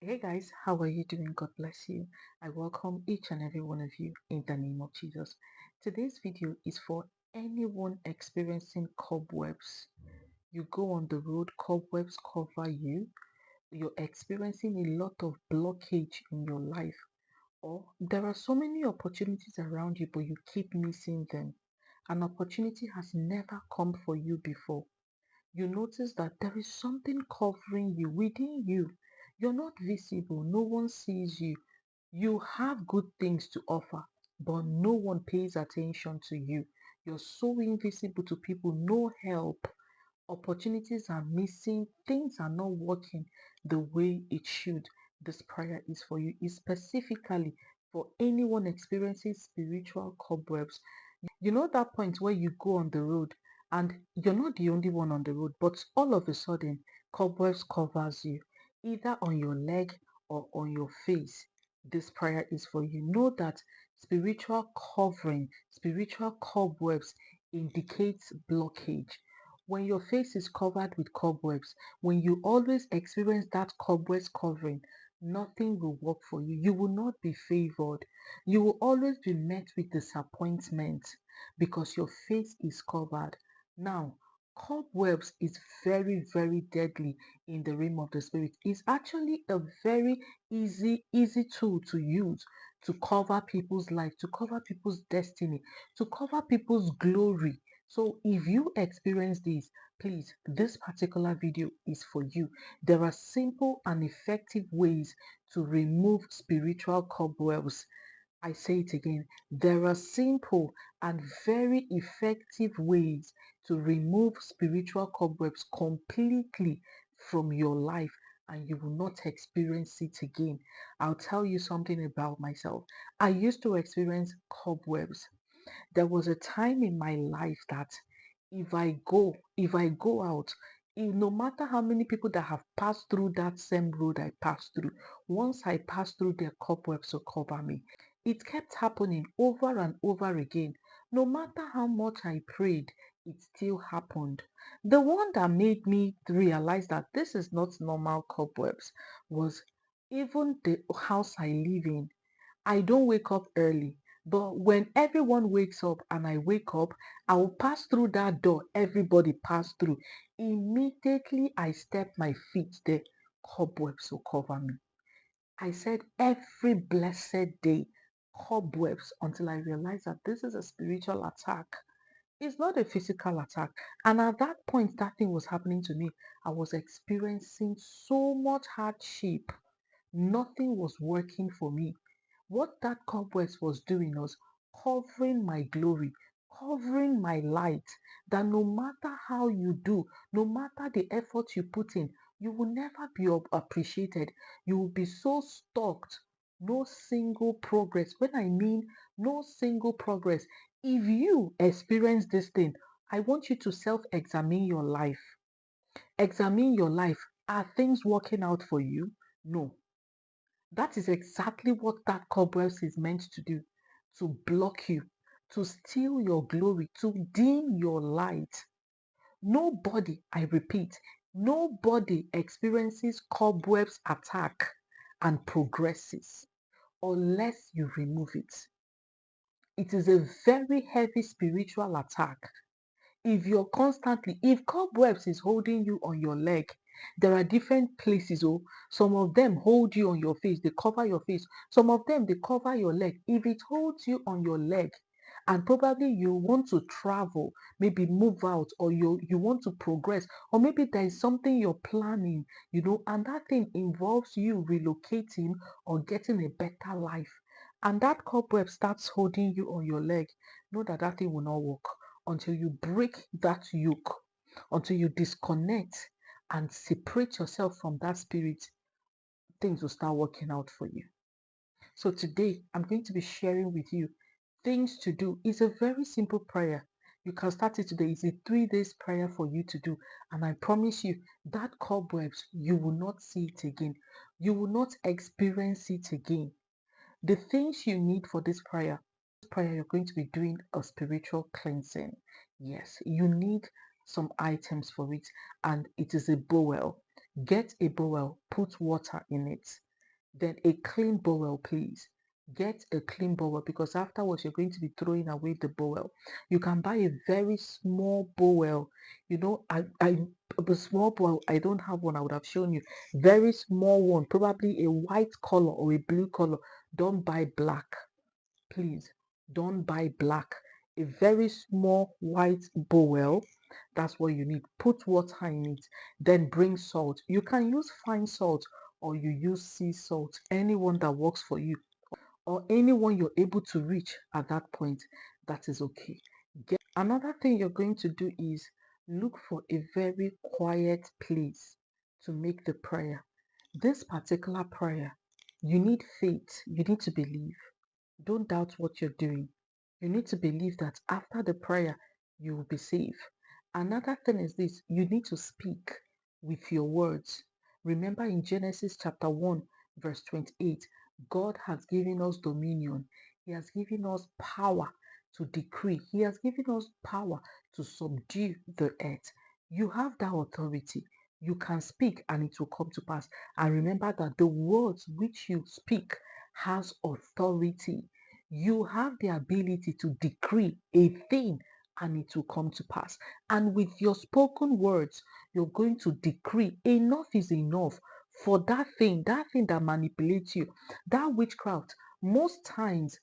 Hey guys, how are you doing? God bless you. I welcome each and every one of you in the name of Jesus. Today's video is for anyone experiencing cobwebs. You go on the road, cobwebs cover you. You're experiencing a lot of blockage in your life, or there are so many opportunities around you, but you keep missing them. An opportunity has never come for you before. You notice that there is something covering you within you. You're not visible, no one sees you. You have good things to offer, but no one pays attention to you. You're so invisible to people, no help. Opportunities are missing, things are not working the way it should. This prayer is for you, is specifically for anyone experiencing spiritual cobwebs. You know that point where you go on the road and you're not the only one on the road, but all of a sudden cobwebs covers you, either on your leg or on your face. This prayer is for you. Know that spiritual covering, spiritual cobwebs indicates blockage. When your face is covered with cobwebs, when you always experience that cobwebs covering, nothing will work for you. You will not be favored. You will always be met with disappointment because your face is covered. Now, cobwebs is very, very deadly in the realm of the spirit. It's actually a very easy tool to use to cover people's life, to cover people's destiny, to cover people's glory. So if you experience this, please, this particular video is for you. There are simple and effective ways to remove spiritual cobwebs. I say it again, there are simple and very effective ways to remove spiritual cobwebs completely from your life, and you will not experience it again. I'll tell you something about myself. I used to experience cobwebs. There was a time in my life that if I go out, no matter how many people that have passed through that same road I passed through, once I passed through, their cobwebs will cover me. It kept happening over and over again. No matter how much I prayed, it still happened. The one that made me realize that this is not normal cobwebs was even the house I live in. I don't wake up early, but when everyone wakes up and I wake up, I will pass through that door everybody passed through. Immediately I step my feet there, cobwebs will cover me. I said every blessed day, cobwebs, until I realized that this is a spiritual attack. It's not a physical attack. And at that point, that thing was happening to me. I was experiencing so much hardship. Nothing was working for me. What that cobwebs was doing was covering my glory, covering my light. That no matter how you do, no matter the effort you put in, you will never be appreciated. You will be so stuck. No single progress. When I mean no single progress, if you experience this thing, I want you to self examine your life. Examine your life. Are things working out for you? No. That is exactly what that cobwebs is meant to do, to block you, to steal your glory, to dim your light. Nobody, I repeat, nobody experiences cobwebs attack and progresses unless you remove it. It is a very heavy spiritual attack. If cobwebs is holding you on your leg, there are different places. Oh, some of them hold you on your face, they cover your face. Some of them they cover your leg. If it holds you on your leg, and probably you want to travel, maybe move out, or you want to progress, or maybe there is something you're planning, and that thing involves you relocating or getting a better life, and that cobweb starts holding you on your leg, know that that thing will not work until you break that yoke, until you disconnect and separate yourself from that spirit. Things will start working out for you. So today I'm going to be sharing with you things to do. It's a very simple prayer. You can start it today. It's a 3 days prayer for you to do. And I promise you that cobwebs, you will not see it again. You will not experience it again. The things you need for this prayer, you're going to be doing a spiritual cleansing. Yes, you need some items for it, and it is a bowl. Get a bowl, put water in it. Then a clean bowel, please. Get a clean bowel because afterwards you're going to be throwing away the bowel. You can buy a very small bowel. You know, a small bowel, I don't have one, I would have shown you. Very small one, probably a white color or a blue color. Don't buy black, please. Don't buy black. A very small white bowel, that's what you need. Put water in it, then bring salt. You can use fine salt or you use sea salt, anyone that works for you or anyone you're able to reach at that point. That is okay. Another thing you're going to do is look for a very quiet place to make the prayer. This particular prayer, you need faith, you need to believe. Don't doubt what you're doing. You need to believe that after the prayer, you will be saved. Another thing is this, you need to speak with your words. Remember in Genesis chapter 1, verse 28, God has given us dominion. He has given us power to decree. He has given us power to subdue the earth. You have that authority. You can speak and it will come to pass. And remember that the words which you speak has authority. You have the ability to decree a thing and it will come to pass. And with your spoken words, you're going to decree enough is enough for that thing that manipulates you, that witchcraft. Most times,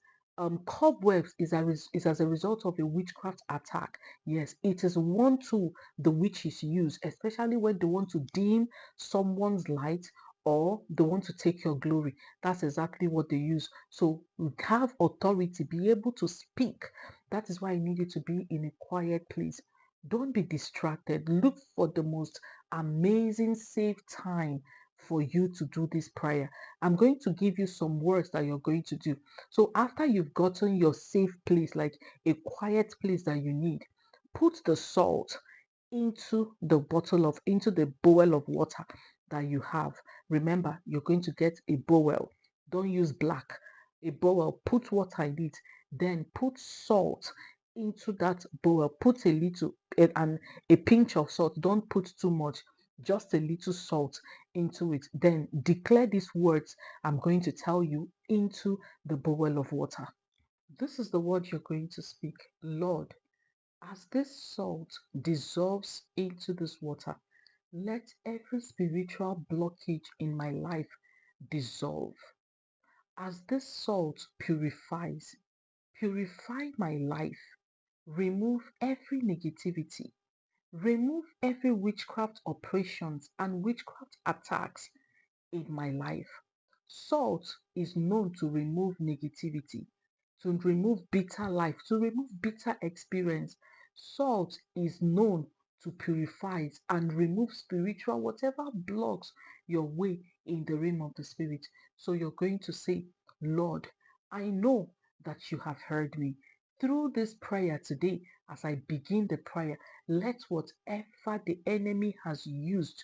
cobwebs is as a result of a witchcraft attack. Yes, it is one tool the witches use, especially when they want to dim someone's light or they want to take your glory. That's exactly what they use. So have authority, be able to speak. That is why I need you to be in a quiet place. Don't be distracted. Look for the most amazing, safe time for you to do this prayer. I'm going to give you some words that you're going to do. So after you've gotten your safe place, like a quiet place that you need, put the salt into the bowl of water that you have. Remember, you're going to get a bowl. Don't use black. A bowl, put water in it, then put salt into that bowl. Put a little and a pinch of salt. Don't put too much, just a little salt into it. Then declare these words I'm going to tell you into the bowl of water. This is the word you're going to speak. Lord, as this salt dissolves into this water, let every spiritual blockage in my life dissolve. As this salt purifies, purify my life. Remove every negativity. Remove every witchcraft operations and witchcraft attacks in my life. Salt is known to remove negativity, to remove bitter life, to remove bitter experience. Salt is known to purify it and remove spiritual, whatever blocks your way in the realm of the spirit. So you're going to say, Lord, I know that you have heard me. Through this prayer today, as I begin the prayer, let whatever the enemy has used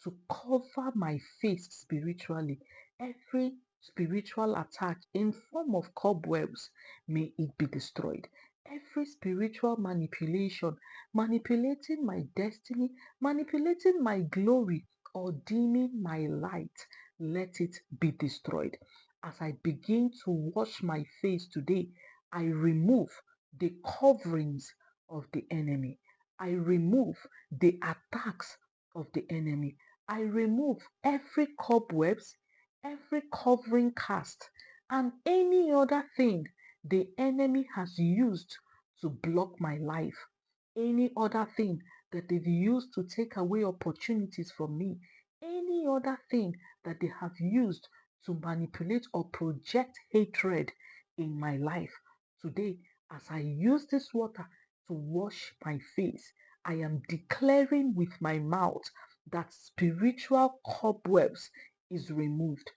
to cover my face spiritually, every spiritual attack in form of cobwebs, may it be destroyed. Every spiritual manipulation, manipulating my destiny, manipulating my glory, or dimming my light, let it be destroyed. As I begin to wash my face today, I remove the coverings of the enemy. I remove the attacks of the enemy. I remove every cobwebs, every covering cast, and any other thing the enemy has used to block my life. Any other thing that they've used to take away opportunities from me. Any other thing that they have used to manipulate or project hatred in my life. Today, as I use this water to wash my face, I am declaring with my mouth that spiritual cobwebs is removed.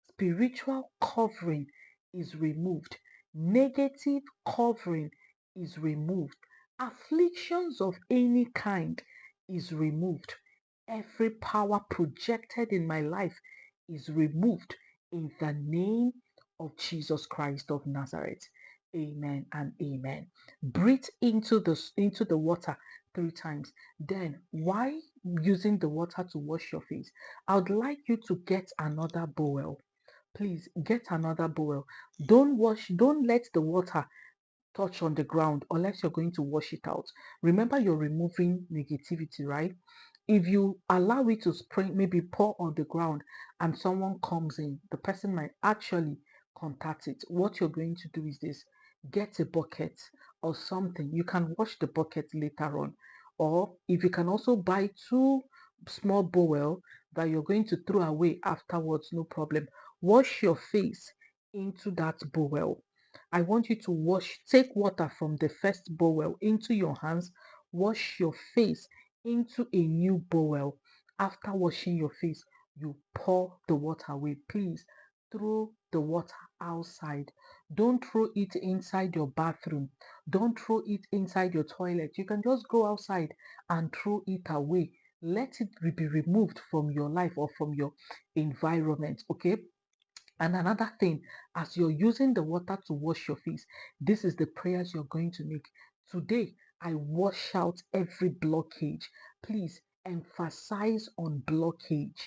Spiritual covering is removed. Negative covering is removed. Afflictions of any kind is removed. Every power projected in my life is removed in the name of Jesus Christ of Nazareth. Amen and amen. Breathe into the water 3 times. Then, while using the water to wash your face, I would like you to get another bowl. please get another bowl. Don't let the water touch on the ground unless you're going to wash it out. Remember, you're removing negativity, right? If you allow it to spray, maybe pour on the ground, and someone comes in, the person might actually contact it. What you're going to do is this: get a bucket or something. You can wash the bucket later on, or if you can also buy two small bowl that you're going to throw away afterwards, no problem. Wash your face into that bowl. I want you to take water from the first bowl into your hands, wash your face into a new bowl. After washing your face, you pour the water away. Please throw the water outside. Don't throw it inside your bathroom. Don't throw it inside your toilet. You can just go outside and throw it away. Let it be removed from your life or from your environment. Okay. And another thing, as you're using the water to wash your face, this is the prayers you're going to make. Today, I wash out every blockage. Please emphasize on blockage.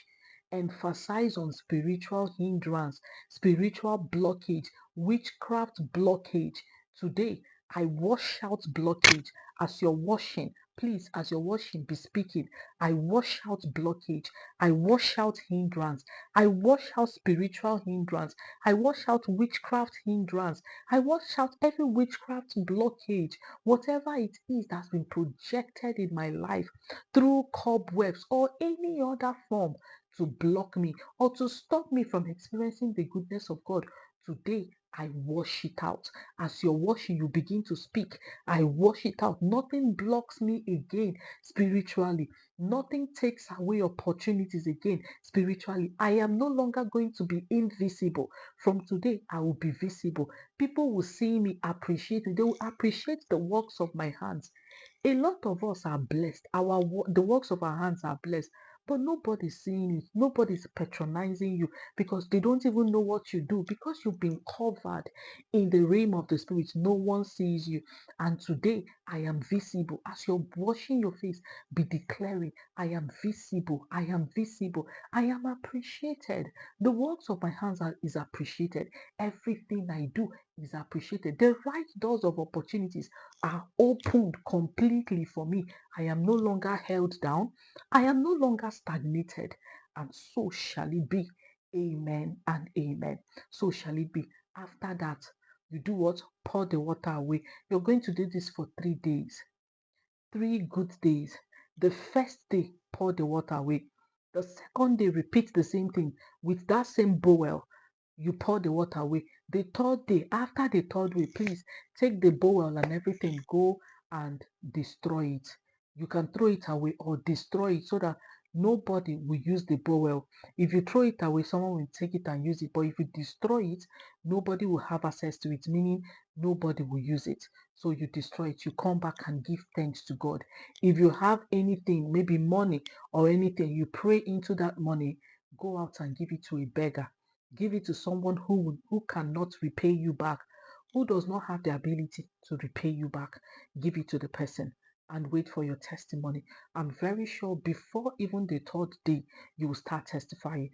Emphasize on spiritual hindrance, spiritual blockage, witchcraft blockage. Today, I wash out blockage. As you're washing, please, as you're washing, be speaking. I wash out blockage. I wash out hindrance. I wash out spiritual hindrance. I wash out witchcraft hindrance. I wash out every witchcraft blockage, whatever it is that's been projected in my life through cobwebs or any other form to block me or to stop me from experiencing the goodness of God. Today, I wash it out. As you're washing, you begin to speak. I wash it out. Nothing blocks me again spiritually. Nothing takes away opportunities again spiritually. I am no longer going to be invisible. From today, I will be visible. People will see me, appreciate me. They will appreciate the works of my hands. A lot of us are blessed. The works of our hands are blessed, but nobody's seeing it. Nobody's patronizing you because they don't even know what you do because you've been covered in the realm of the spirit. No one sees you. And today I am visible. As you're washing your face, be declaring, I am visible. I am visible. I am appreciated. The works of my hands is appreciated. Everything I do is appreciated. The right doors of opportunities are opened completely for me. I am no longer held down. I am no longer stagnated. And so shall it be. Amen and amen. So shall it be. After that, you do what? Pour the water away. You're going to do this for 3 days. 3 good days. The first day, pour the water away. The second day, repeat the same thing with that same bowl. You pour the water away. The third day, after the third day, please take the bowl and everything, go and destroy it. You can throw it away or destroy it so that nobody will use the bowl. If you throw it away, someone will take it and use it. But if you destroy it, nobody will have access to it, meaning nobody will use it. So you destroy it, you come back and give thanks to God. If you have anything, maybe money or anything, you pray into that money, go out and give it to a beggar. Give it to someone who cannot repay you back, who does not have the ability to repay you back. Give it to the person and wait for your testimony. I'm very sure before even the third day, you will start testifying.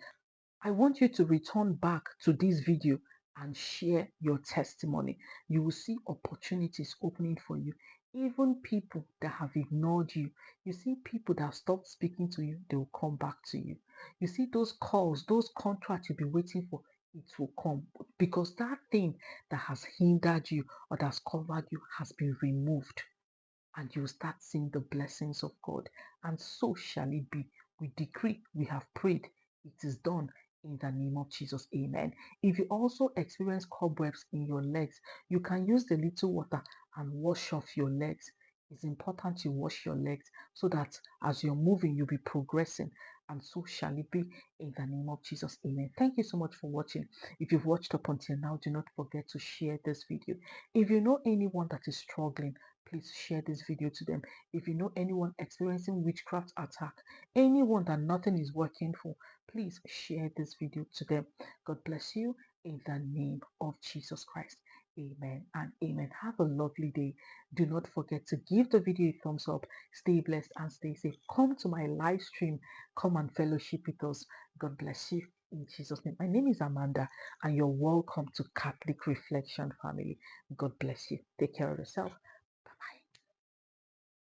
I want you to return back to this video and share your testimony. You will see opportunities opening for you. Even people that have ignored you, you see people that have stopped speaking to you, they will come back to you. You see those calls, those contracts you've been waiting for, it will come because that thing that has hindered you or that's covered you has been removed and you start seeing the blessings of God. And so shall it be. We decree, we have prayed, it is done in the name of Jesus. Amen. If you also experience cobwebs in your legs, you can use the little water and wash off your legs. It's important you wash your legs so that as you're moving, you'll be progressing. And so shall it be in the name of Jesus. Amen. Thank you so much for watching. If you've watched up until now, do not forget to share this video. If you know anyone that is struggling, please share this video to them. If you know anyone experiencing witchcraft attack, anyone that nothing is working for, please share this video to them. God bless you in the name of Jesus Christ. Amen and amen. Have a lovely day. Do not forget to give the video a thumbs up. Stay blessed and stay safe. Come to my live stream. Come and fellowship with us. God bless you. In Jesus' name. My name is Amanda, and you're welcome to Catholic Reflection family. God bless you. Take care of yourself.